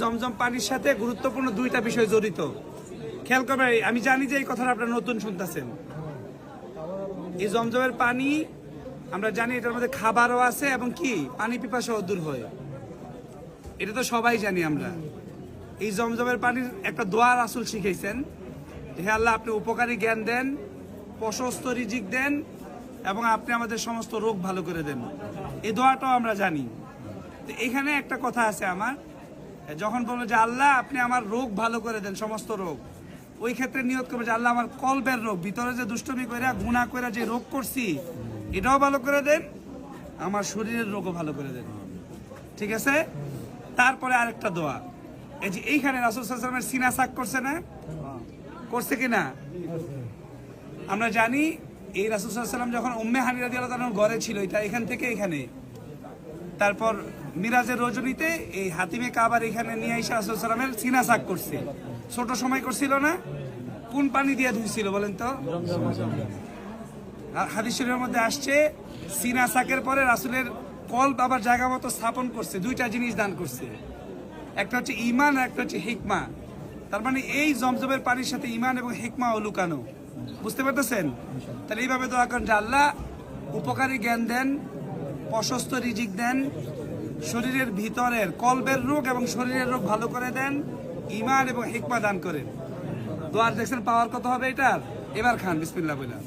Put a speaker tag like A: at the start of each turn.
A: জমজম পানির সাথে গুরুত্বপূর্ণ দুইটা বিষয় জড়িত। খেয়াল করবেন, আমি জানি যে এই কথাটা আপনারা নতুন শুনতেছেন। এই জমজমের পানি আমরা জানি এটার মধ্যে খাবারও আছে এবং কি পানি পিপাসাও দূর হয়, এটা তো সবাই জানি আমরা। এই জমজমের পানির একটা দোয়া রাসূল শিখাইছেন, হে আল্লাহ আপনি উপকারী জ্ঞান দেন, প্রশস্ত রিজিক দেন এবং আপনি আমাদের সমস্ত রোগ ভালো করে দেন। এই দোয়াটাও আমরা জানি। তো এখানে একটা কথা আছে আমার, যখন বলবো যে আল্লাহ আপনি আমার রোগ ভালো করে দেন, সমস্ত রোগ, ওই ক্ষেত্রে নিয়ত করবো যে আল্লাহ আমার কলবের রোগ, ভিতরে যে দুষ্টমি করে গুনাহ করে যে রোগ করছি এটাও ভালো করে দেন, আমার শরীরের রোগও ভালো করে দেন। ঠিক আছে? তারপরে আরেকটা দোয়া, এই যে এইখানে রাসূল সাল্লাল্লাহু আলাইহি ওয়াসাল্লামের সিনা সাক করছে না, করছে কিনা আমরা জানি। এই রাসূল সাল্লাল্লাহু আলাইহি ওয়াসাল্লাম যখন উম্মে হানি রাদিয়াল্লাহু তাআলার ঘরে ছিল, এটা এখান থেকে এখানে, তারপর মিরাজের রজনীতে এই হাতিমে কাবার এখানে নিয়ে এসে রাসূল সাল্লাল্লাহু আলাইহি ওয়াসাল্লামের সিনা সাক করছে। ছোট সময় করছিল না? কোন পানি দিয়ে ধুইছিল বলেন তো? হাদিস শরীফের মধ্যে আসছে সিনা সাকের পরে রাসূলের কলব আবার জায়গা মতো স্থাপন করছে, দুইটা জিনিস দান করছে, একটা হচ্ছে ঈমান আর একটা হচ্ছে হিকমা। তার মানে এই জমজমের পানির সাথে ঈমান এবং হিকমা ও লুকানো, বুঝতে পারতেছেন? তাহলে এইভাবে দোয়া করেন যে আল্লাহ উপকারী জ্ঞান দেন, প্রশস্ত রিজিক দেন, শরীরের ভিতরের কলবের রোগ এবং শরীরের রোগ ভালো করে দেন, ঈমান এবং হিকমা দান করেন। দোয়ার দেখছেন পাওয়ার কত হবে এটার? এবার খান বিসমিল্লাহ বলে।